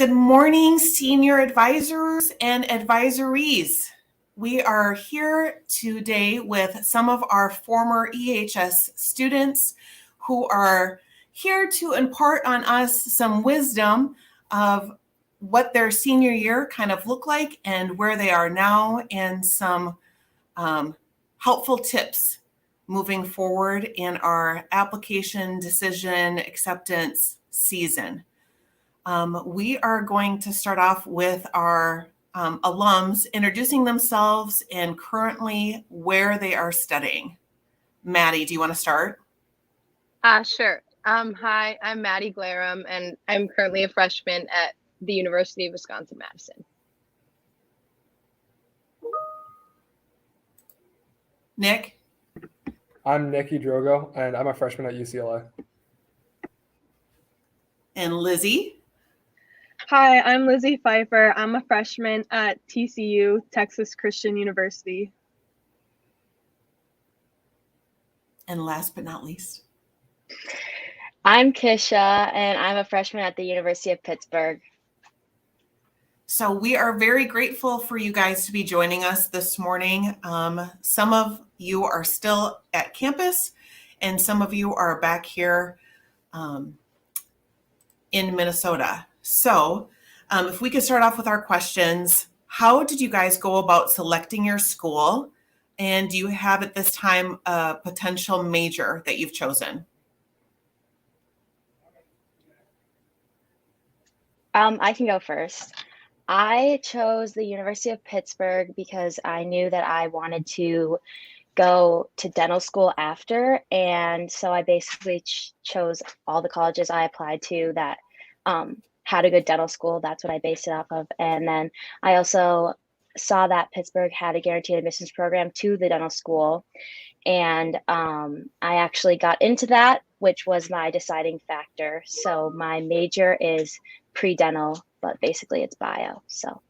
Good morning, senior advisors and advisories. We are here today with some of our former EHS students who are here to impart on us some wisdom of what their senior year kind of looked like and where they are now, and some helpful tips moving forward in our application, decision, acceptance season. We are going to start off with our alums introducing themselves and currently where they are studying. Maddie, do you want to start? Sure. Hi, I'm Maddie Glarum, and I'm currently a freshman at the University of Wisconsin-Madison. Nick? I'm Nicky Drogo, and I'm a freshman at UCLA. And Lizzie? Hi, I'm Lizzie Pfeiffer. I'm a freshman at TCU, Texas Christian University. And last but not least? I'm Kisha, and I'm a freshman at the University of Pittsburgh. So we are very grateful for you guys to be joining us this morning. Some of you are still at campus, and some of you are back here in Minnesota. So if we could start off with our questions, how did you guys go about selecting your school? And do you have at this time a potential major that you've chosen? I can go first. I chose the University of Pittsburgh because I knew that I wanted to go to dental school after. And so I basically chose all the colleges I applied to that had a good dental school. That's what I based it off of. And then I also saw that Pittsburgh had a guaranteed admissions program to the dental school. And I actually got into that, which was my deciding factor. So my major is pre-dental, but basically it's bio. So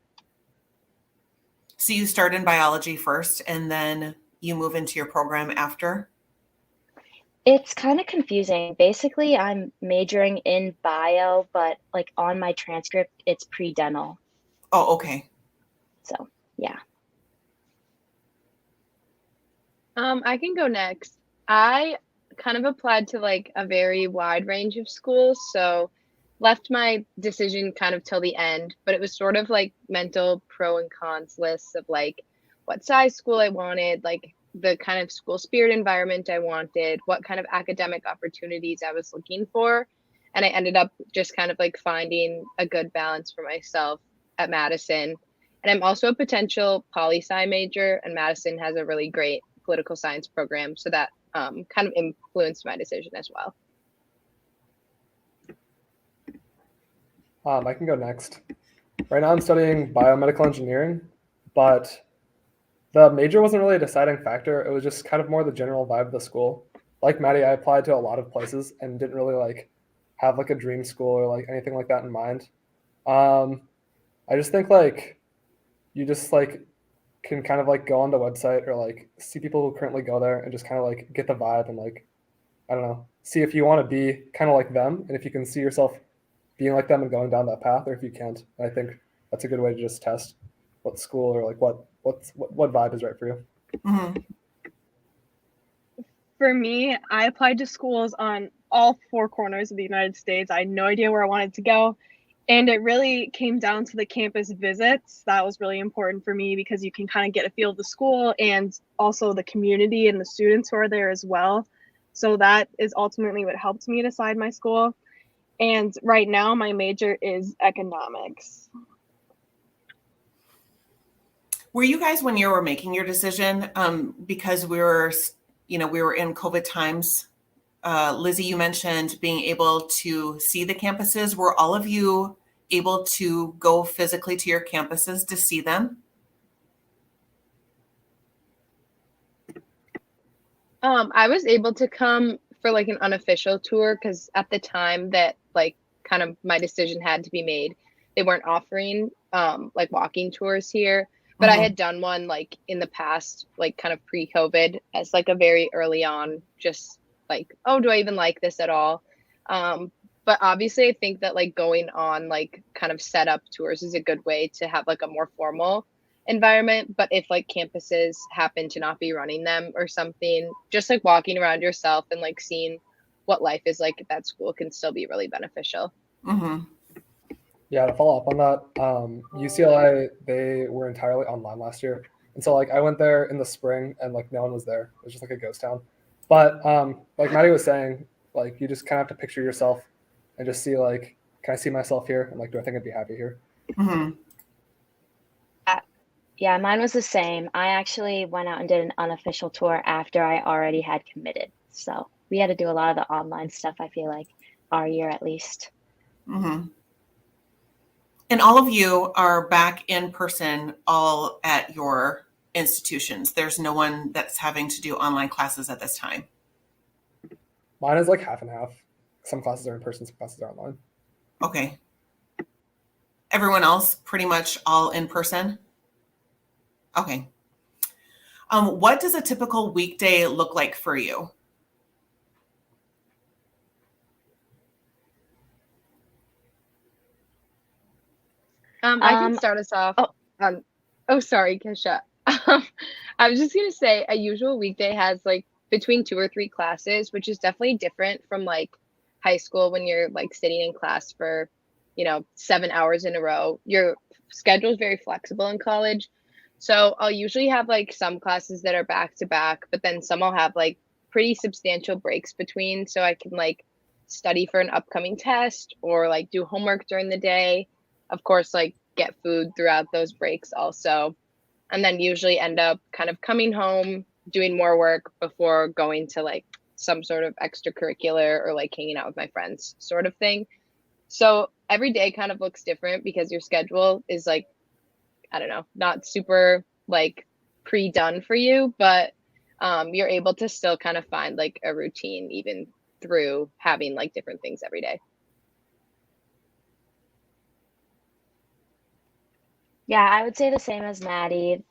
you start in biology first and then you move into your program after? it's kind of confusing. Basically, I'm majoring in bio, but like on my transcript, it's pre-dental. Oh, okay. So yeah. I can go next. I kind of applied to like a very wide range of schools, so left my decision kind of till the end, but it was sort of like mental pro and cons lists of like what size school I wanted, like the kind of school spirit environment I wanted, what kind of academic opportunities I was looking for. And I ended up just kind of like finding a good balance for myself at Madison. And I'm also a potential poli-sci major, and Madison has a really great political science program. So that kind of influenced my decision as well. I can go next. Right now I'm studying biomedical engineering, but the major wasn't really a deciding factor. It was just kind of more the general vibe of the school. Like Maddie, I applied to a lot of places and didn't really like have like a dream school or like anything like that in mind. I just think like you just like can kind of like go on the website or like see people who currently go there and just kind of like get the vibe and like, I don't know, see if you want to be kind of like them and if you can see yourself being like them and going down that path, or if you can't. I think that's a good way to just test what school or like what vibe is right for you. Mm-hmm. For me, I applied to schools on all four corners of the United States. I had no idea where I wanted to go. And it really came down to the campus visits. That was really important for me because you can kind of get a feel of the school and also the community and the students who are there as well. So that is ultimately what helped me decide my school. And right now my major is economics. Were you guys, when you were making your decision, because we were in COVID times, Lizzie, you mentioned being able to see the campuses. Were all of you able to go physically to your campuses to see them? I was able to come for like an unofficial tour because at the time that like kind of my decision had to be made, they weren't offering like walking tours here. But I had done one like in the past, like kind of pre-COVID as like a very early on, just like, oh, do I even like this at all? But But obviously I think that like going on like kind of set up tours is a good way to have like a more formal environment. But if like campuses happen to not be running them or something, just like walking around yourself and like seeing what life is like at that school can still be really beneficial. Mm-hmm. Yeah, to follow up on that, UCLA, they were entirely online last year. And so like I went there in the spring and like no one was there. It was just like a ghost town. But like Maddie was saying, like you just kind of have to picture yourself and just see like, can I see myself here? And like, do I think I'd be happy here? Mm-hmm. Yeah, mine was the same. I actually went out and did an unofficial tour after I already had committed. So we had to do a lot of the online stuff, I feel like, our year at least. Mm-hmm. And all of you are back in person, all at your institutions. There's no one that's having to do online classes at this time. Mine is like half and half. Some classes are in person, some classes are online. Okay. Everyone else pretty much all in person? Okay. What does a typical weekday look like for you? I can start us off. Oh, sorry, Kesha. I was just gonna say a usual weekday has like between 2 or 3 classes, which is definitely different from like high school when you're like sitting in class for, 7 hours in a row. Your schedule is very flexible in college. So I'll usually have like some classes that are back to back, but then some I'll have like pretty substantial breaks between so I can like study for an upcoming test or like do homework during the day. Of course, like get food throughout those breaks also. And then usually end up kind of coming home, doing more work before going to like some sort of extracurricular or like hanging out with my friends sort of thing. So every day kind of looks different because your schedule is like, I don't know, not super like pre-done for you, but you're able to still kind of find like a routine even through having like different things every day. Yeah, I would say the same as Maddie.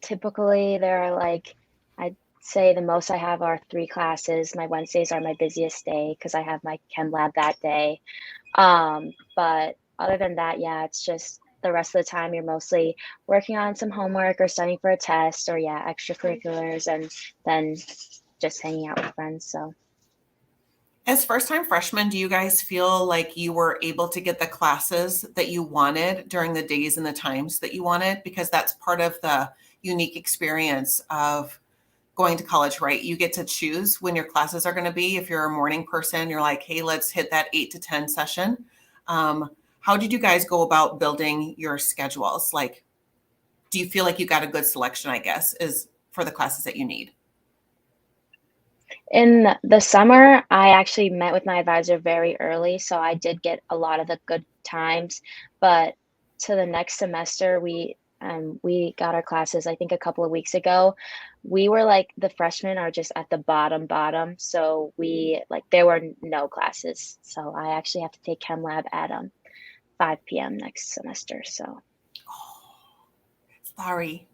Typically, there are like, I'd say the most I have are 3 classes. My Wednesdays are my busiest day because I have my chem lab that day. But other than that, yeah, it's just the rest of the time you're mostly working on some homework or studying for a test or yeah, extracurriculars and then just hanging out with friends. So As first-time freshmen, do you guys feel like you were able to get the classes that you wanted during the days and the times that you wanted? Because that's part of the unique experience of going to college, right? You get to choose when your classes are going to be. If you're a morning person, you're like, hey, let's hit that 8 to 10 session. How did you guys go about building your schedules? Like, do you feel like you got a good selection, I guess, is for the classes that you need? in the summer, I actually met with my advisor very early, so I did get a lot of the good times. But to the next semester, we got our classes, I think a couple of weeks ago. We were like the freshmen are just at the bottom, so we like there were no classes. So I actually have to take chem lab at 5 p.m. next semester. So Sorry.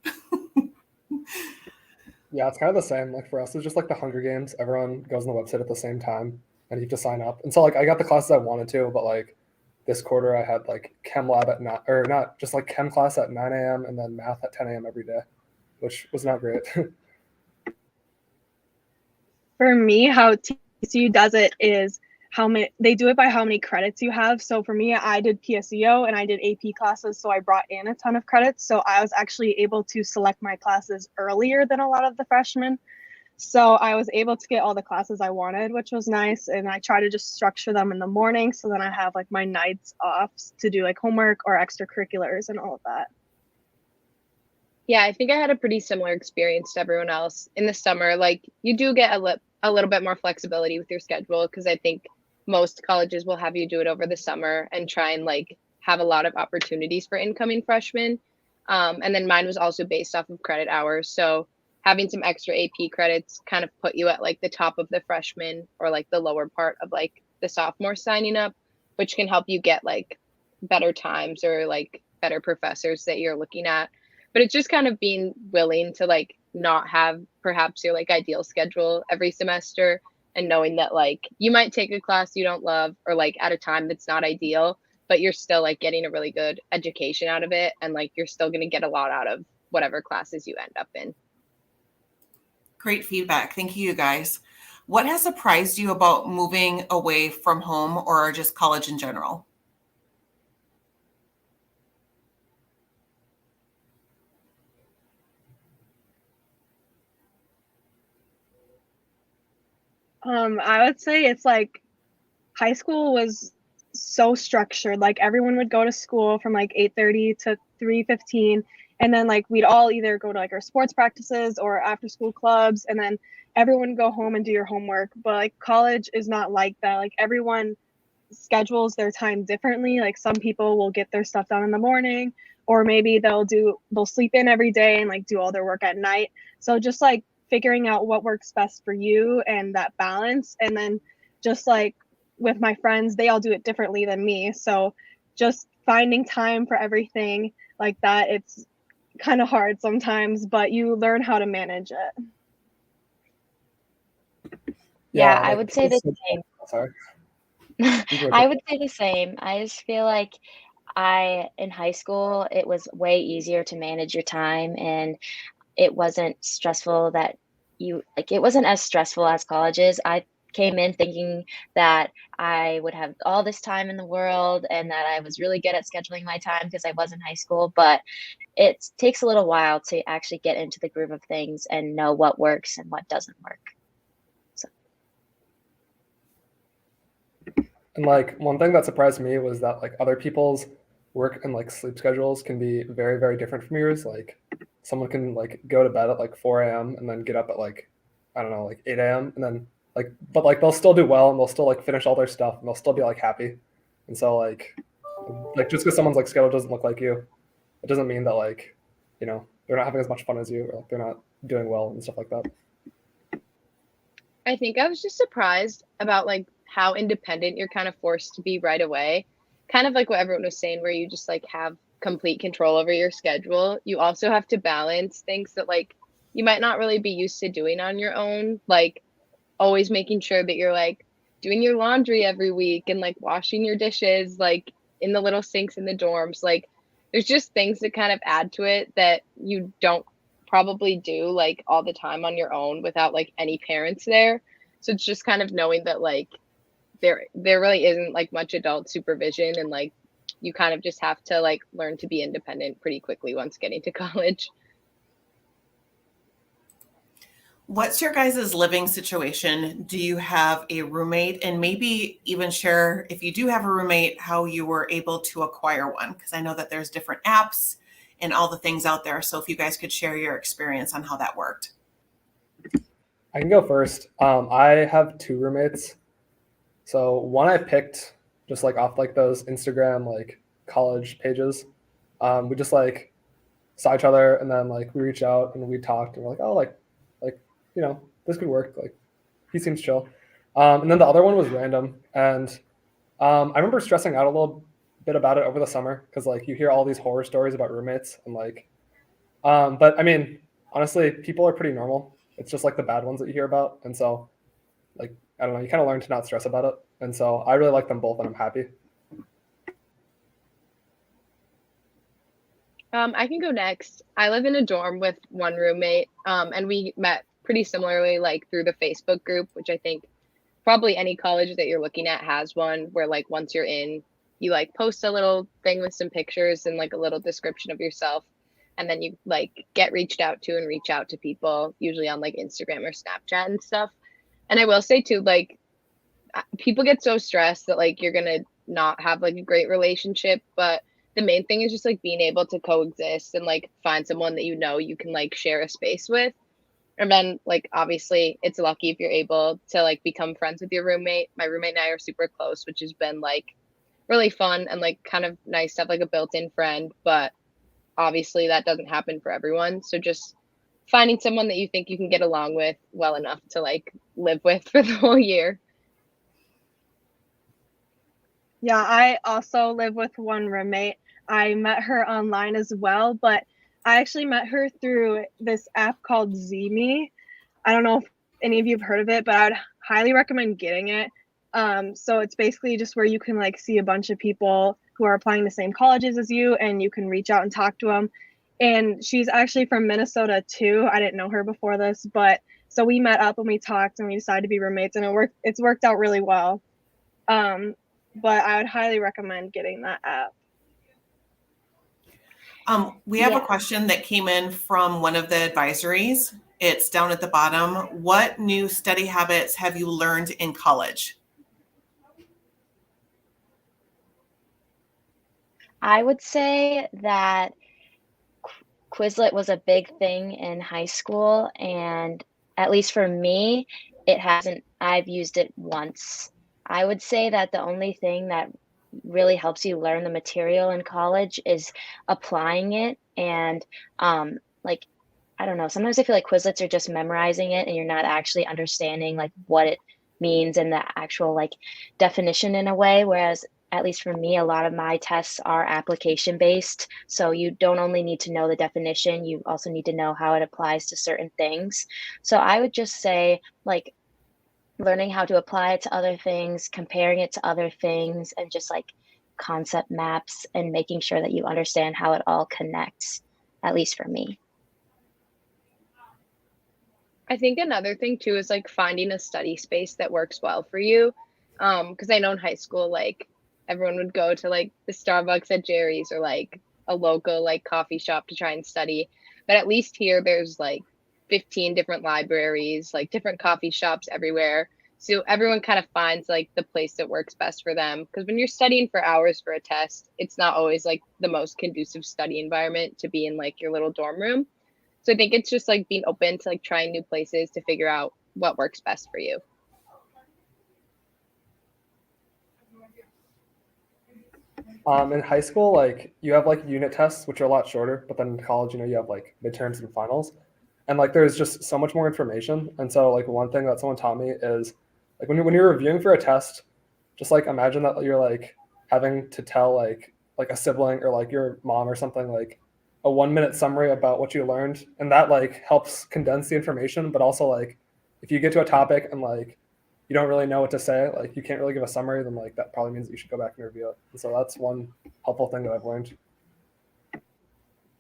Yeah, it's kind of the same. Like for us, it's just like the Hunger Games. Everyone goes on the website at the same time and you have to sign up. And so like I got the classes I wanted to, but like this quarter I had like chem lab at 9 or not just like chem class at 9 a.m. and then math at 10 a.m. every day, which was not great. For me, how TCU does it is how many they do it by how many credits you have. So for me, I did PSEO and I did AP classes, so I brought in a ton of credits. So I was actually able to select my classes earlier than a lot of the freshmen. So I was able to get all the classes I wanted, which was nice. And I try to just structure them in the morning so then I have like my nights off to do like homework or extracurriculars and all of that. Yeah, I think I had a pretty similar experience to everyone else in the summer. Like you do get a little bit more flexibility with your schedule because I think most colleges will have you do it over the summer and try and like have a lot of opportunities for incoming freshmen. And then mine was also based off of credit hours. So having some extra AP credits kind of put you at like the top of the freshman or like the lower part of like the sophomore signing up, which can help you get like better times or like better professors that you're looking at. But it's just kind of being willing to like not have perhaps your like ideal schedule every semester and knowing that like you might take a class you don't love or like at a time that's not ideal, but you're still like getting a really good education out of it, and like you're still going to get a lot out of whatever classes you end up in. Great feedback. Thank you, guys. What has surprised you about moving away from home or just college in general? I would say it's like high school was so structured. Like everyone would go to school from like 8:30 to 3:15, and then like we'd all either go to like our sports practices or after school clubs, and then everyone would go home and do your homework. But like college is not like that. Like everyone schedules their time differently. Like some people will get their stuff done in the morning, or maybe they'll sleep in every day and like do all their work at night. So just like figuring out what works best for you and that balance. And then just like with my friends, they all do it differently than me. So just finding time for everything like that, it's kind of hard sometimes, but you learn how to manage it. Yeah, I like, would say the same. Sorry. I would say the same. I just feel like in high school, it was way easier to manage your time, and it wasn't stressful it wasn't as stressful as college is. I came in thinking that I would have all this time in the world and that I was really good at scheduling my time because I was in high school, but it takes a little while to actually get into the groove of things and know what works and what doesn't work. And like one thing that surprised me was that like other people's work and like sleep schedules can be very, very different from yours. Like someone can like go to bed at like 4 a.m. and then get up at like, I don't know, like 8 a.m. and then like, but like they'll still do well and they'll still like finish all their stuff and they'll still be like happy. And so like just because someone's like schedule doesn't look like you, it doesn't mean that like, you know, they're not having as much fun as you, or like they're not doing well and stuff like that. I think I was just surprised about like how independent you're kind of forced to be right away. Kind of like what everyone was saying, where you just like have complete control over your schedule. You also have to balance things that like you might not really be used to doing on your own, like always making sure that you're like doing your laundry every week and like washing your dishes like in the little sinks in the dorms. Like there's just things that kind of add to it that you don't probably do like all the time on your own without like any parents there. So it's just kind of knowing that like there really isn't like much adult supervision, and like you kind of just have to like learn to be independent pretty quickly once getting to college. What's your guys' living situation? Do you have a roommate? And maybe even share, if you do have a roommate, how you were able to acquire one, because I know that there's different apps and all the things out there. So if you guys could share your experience on how that worked. I can go first. I have 2 roommates. So one I picked just like off like those Instagram like college pages. We just like saw each other and then like we reached out and we talked and we're like, oh, like you know, this could work. Like he seems chill. And then the other one was random, and I remember stressing out a little bit about it over the summer because like you hear all these horror stories about roommates and like, but I mean, honestly, people are pretty normal. It's just like the bad ones that you hear about, and so like I don't know, you kind of learn to not stress about it. And so I really like them both and I'm happy. I can go next. I live in a dorm with one roommate, and we met pretty similarly like through the Facebook group, which I think probably any college that you're looking at has one, where like once you're in, you like post a little thing with some pictures and like a little description of yourself, and then you like get reached out to and reach out to people, usually on like Instagram or Snapchat and stuff. And I will say too, like people get so stressed that like you're gonna not have like a great relationship, but the main thing is just like being able to coexist and like find someone that you know you can like share a space with. And then like obviously it's lucky if you're able to like become friends with your roommate. My roommate and I are super close, which has been like really fun and like kind of nice to have like a built-in friend, but obviously that doesn't happen for everyone. So just finding someone that you think you can get along with well enough to like live with for the whole year. Yeah, I also live with one roommate. I met her online as well, but I actually met her through this app called Zeme. I don't know if any of you have heard of it, but I'd highly recommend getting it. So it's basically just where you can like see a bunch of people who are applying the same colleges as you, and you can reach out and talk to them. And she's actually from Minnesota too. I didn't know her before this, but so we met up and we talked and we decided to be roommates, and it's worked out really well. But I would highly recommend getting that app. We have a Yeah. question that came in from one of the advisories. It's down at the bottom. What new study habits have you learned in college? I would say that Quizlet was a big thing in high school, and at least for me, I've used it once. I would say that the only thing that really helps you learn the material in college is applying it. And like, I don't know, sometimes I feel like Quizlets are just memorizing it and you're not actually understanding like what it means and the actual like definition in a way. Whereas at least for me, a lot of my tests are application based. So you don't only need to know the definition, you also need to know how it applies to certain things. So I would just say like learning how to apply it to other things, comparing it to other things, and just like concept maps and making sure that you understand how it all connects, at least for me. I think another thing too is like finding a study space that works well for you. Because I know in high school, like everyone would go to like the Starbucks at Jerry's or like a local like coffee shop to try and study. But at least here there's like 15 different libraries, like different coffee shops everywhere. So everyone kind of finds like the place that works best for them. Because when you're studying for hours for a test, it's not always like the most conducive study environment to be in like your little dorm room. So I think it's just like being open to like trying new places to figure out what works best for you. In high school, like you have like unit tests, which are a lot shorter, but then in college, you have like midterms and finals, and like there's just so much more information. And so like one thing that someone taught me is like when you're reviewing for a test, just like imagine that you're like having to tell like a sibling or like your mom or something like a 1 minute summary about what you learned, and that like helps condense the information. But also like if you get to a topic and like you don't really know what to say, like you can't really give a summary, then like that probably means that you should go back and review it. And so that's one helpful thing that I've learned.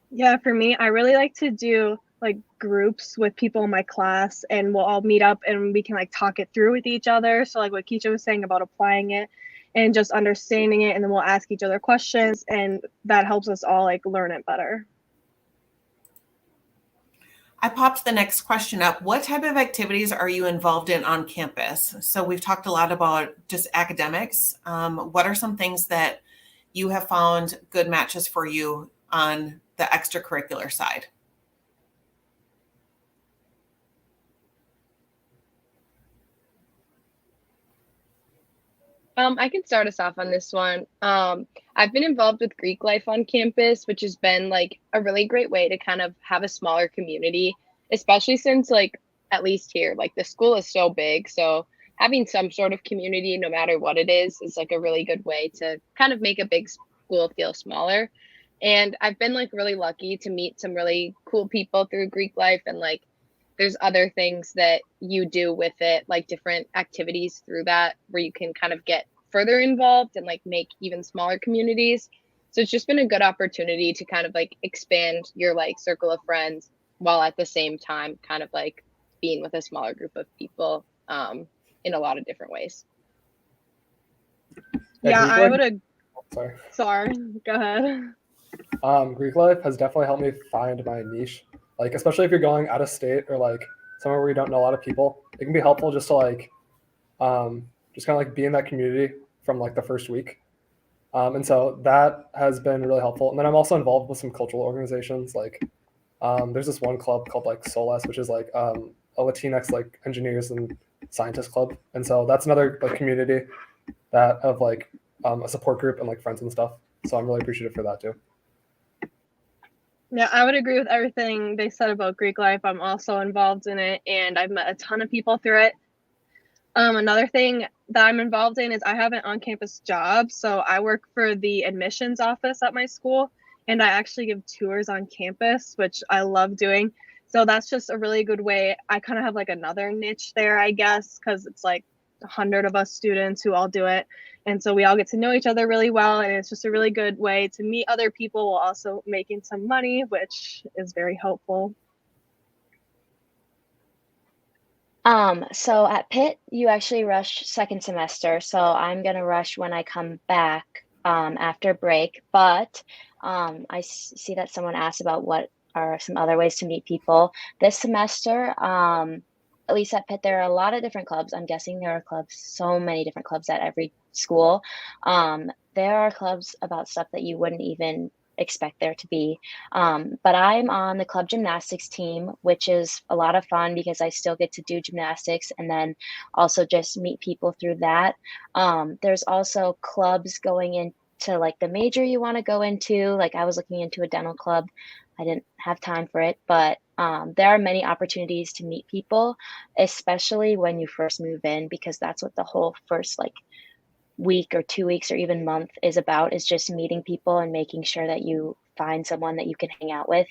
Yeah, for me, I really like to do like groups with people in my class, and we'll all meet up and we can like talk it through with each other. So like what Keisha was saying about applying it and just understanding it, and then we'll ask each other questions, and that helps us all like learn it better. I popped the next question up. What type of activities are you involved in on campus? So we've talked a lot about just academics. What are some things that you have found good matches for you on the extracurricular side? I can start us off on this one. I've been involved with Greek life on campus, which has been like a really great way to kind of have a smaller community, especially since like at least here, like the school is so big. So having some sort of community, no matter what it is like a really good way to kind of make a big school feel smaller. And I've been like really lucky to meet some really cool people through Greek life, and like there's other things that you do with it, like different activities through that where you can kind of get further involved and like make even smaller communities. So it's just been a good opportunity to kind of like expand your like circle of friends while at the same time kind of like being with a smaller group of people in a lot of different ways. Yeah, Greek I life- would. Sorry. Go ahead. Greek life has definitely helped me find my niche. Like, especially if you're going out of state or like somewhere where you don't know a lot of people, it can be helpful just to like, just kind of like be in that community from like the first week. And so that has been really helpful. And then I'm also involved with some cultural organizations. Like, there's this one club called like Solas, which is like a Latinx like engineers and scientists club. And so that's another like community that of like a support group and like friends and stuff. So I'm really appreciative for that too. Yeah, I would agree with everything they said about Greek life. I'm also involved in it, and I've met a ton of people through it. Another thing that I'm involved in is I have an on-campus job. So I work for the admissions office at my school, and I actually give tours on campus, which I love doing So that's just a really good way. I kind of have like another niche there, I guess, because it's like 100 of us students who all do it. And so we all get to know each other really well. And it's just a really good way to meet other people while also making some money, which is very helpful. So at Pitt, you actually rush second semester. So I'm gonna rush when I come back after break. But I see that someone asked about what are some other ways to meet people this semester. At least at Pitt, there are a lot of different clubs. I'm guessing there are clubs, so many different clubs at every school. There are clubs about stuff that you wouldn't even expect there to be. But I'm on the club gymnastics team, which is a lot of fun because I still get to do gymnastics and then also just meet people through that. There's also clubs going into like the major you want to go into. Like I was looking into a dental club. I didn't have time for it, but there are many opportunities to meet people, especially when you first move in, because that's what the whole first like week or 2 weeks or even month is about, is just meeting people and making sure that you find someone that you can hang out with.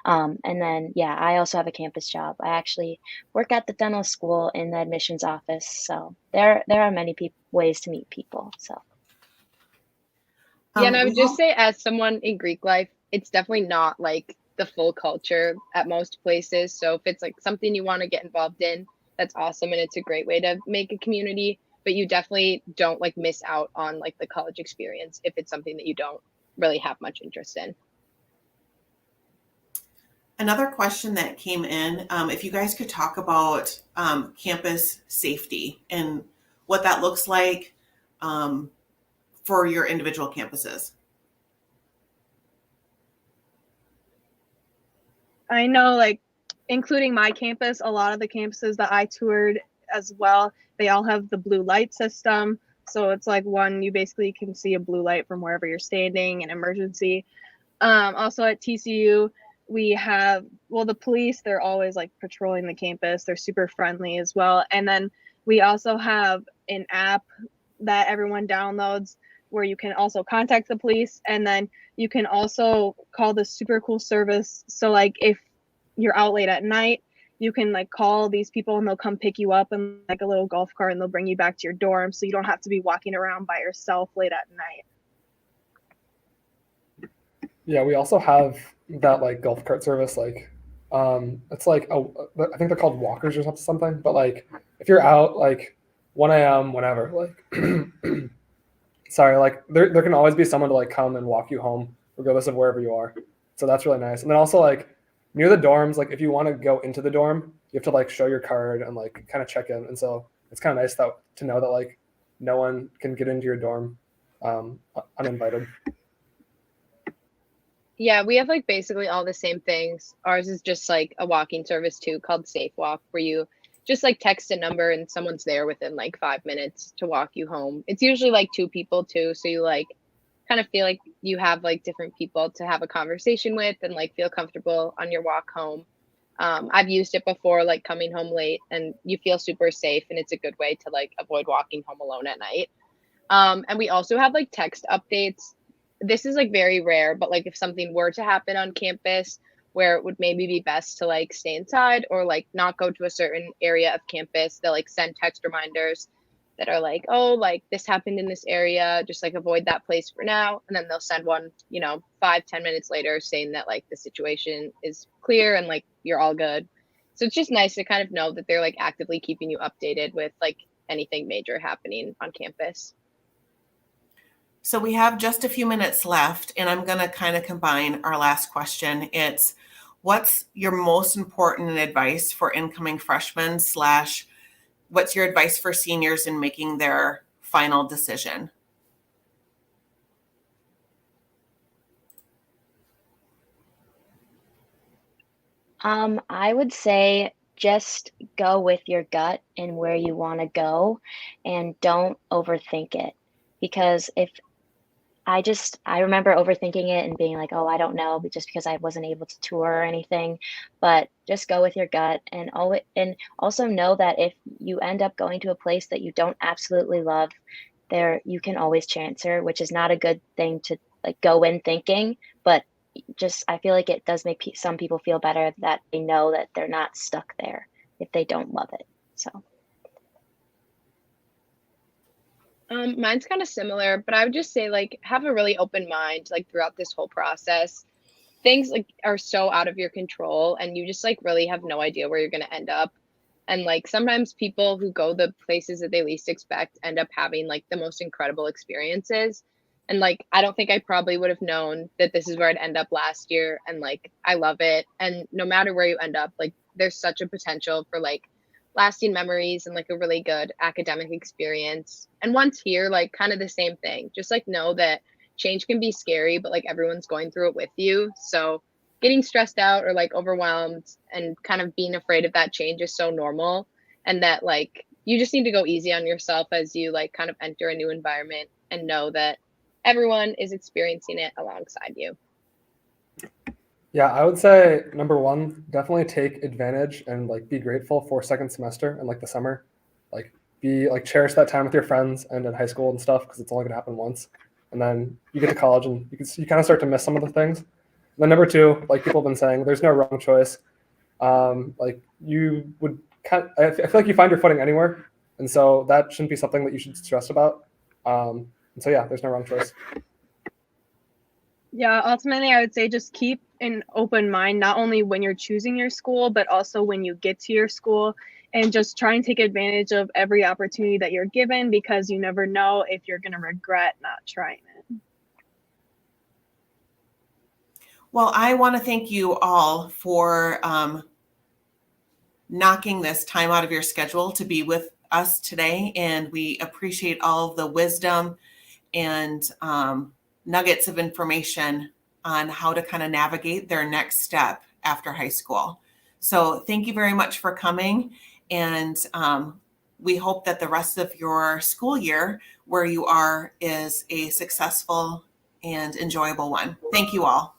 And then, yeah, I also have a campus job. I actually work at the dental school in the admissions office. So there are many ways to meet people. So Yeah, and I We would just hope, say, as someone in Greek life, it's definitely not like the full culture at most places. So if it's like something you want to get involved in, that's awesome, and it's a great way to make a community. But you definitely don't like miss out on like the college experience if it's something that you don't really have much interest in. another question that came in, if you guys could talk about campus safety and what that looks like for your individual campuses. I know, like, including my campus, a lot of the campuses that I toured as well, they all have the blue light system. So it's like one, you basically can see a blue light from wherever you're standing in emergency. Also at TCU, we have, well, the police, they're always like patrolling the campus. They're super friendly as well. And then we also have an app that everyone downloads where you can also contact the police, and then you can also call the super cool service. So like if you're out late at night, you can like call these people and they'll come pick you up in like a little golf cart and they'll bring you back to your dorm, so you don't have to be walking around by yourself late at night. Yeah, we also have that like golf cart service. Like, it's like I think they're called walkers or something. But like, if you're out like 1 a.m. whenever, like, sorry, like there can always be someone to like come and walk you home regardless of wherever you are. So that's really nice. And then also like near the dorms, like if you want to go into the dorm, you have to like show your card and like kind of check in. And so it's kind of nice to know that like no one can get into your dorm uninvited. Yeah, we have like basically all the same things. Ours is just like a walking service too called Safe Walk, where you just like text a number and someone's there within like 5 minutes to walk you home. It's usually like two people too, so you like kind of feel like you have like different people to have a conversation with and like feel comfortable on your walk home. I've used it before, like coming home late, and you feel super safe, and it's a good way to like avoid walking home alone at night. And we also have like text updates. This is like very rare, but like if something were to happen on campus where it would maybe be best to like stay inside or like not go to a certain area of campus, they'll like send text reminders that are like, oh, like this happened in this area, just like avoid that place for now. And then they'll send one, 5-10 minutes later saying that like the situation is clear and like you're all good. So it's just nice to kind of know that they're like actively keeping you updated with like anything major happening on campus. So we have just a few minutes left, and I'm going to kind of combine our last question. It's what's your most important advice for incoming freshmen / what's your advice for seniors in making their final decision? I would say just go with your gut and where you want to go and don't overthink it. Because if I remember overthinking it and being like, oh, I don't know, but just because I wasn't able to tour or anything. But just go with your gut, and also know that if you end up going to a place that you don't absolutely love, there you can always transfer, which is not a good thing to like go in thinking, but just I feel like it does make some people feel better that they know that they're not stuck there if they don't love it. So Mine's kind of similar, but I would just say like have a really open mind like throughout this whole process. Things like are so out of your control and you just like really have no idea where you're going to end up. And like sometimes people who go the places that they least expect end up having like the most incredible experiences. And like I don't think I probably would have known that this is where I'd end up last year. And like I love it. And no matter where you end up, like there's such a potential for like lasting memories and like a really good academic experience. And once here, like kind of the same thing. Just like know that change can be scary, but like everyone's going through it with you. So getting stressed out or like overwhelmed and kind of being afraid of that change is so normal. And that like you just need to go easy on yourself as you like kind of enter a new environment and know that everyone is experiencing it alongside you. Yeah, I would say number one, definitely take advantage and like be grateful for second semester and like the summer. Like be like cherish that time with your friends and in high school and stuff because it's only gonna happen once. And then you get to college and you kind of start to miss some of the things. And then number two, like people have been saying, there's no wrong choice. Like you would I feel like you find your footing anywhere, and so that shouldn't be something that you should stress about. And so yeah, there's no wrong choice. Yeah, ultimately, I would say just keep an open mind, not only when you're choosing your school, but also when you get to your school, and just try and take advantage of every opportunity that you're given because you never know if you're going to regret not trying it. Well, I want to thank you all for knocking this time out of your schedule to be with us today. And we appreciate all of the wisdom and nuggets of information on how to kind of navigate their next step after high school. So thank you very much for coming. And we hope that the rest of your school year where you are is a successful and enjoyable one. Thank you all.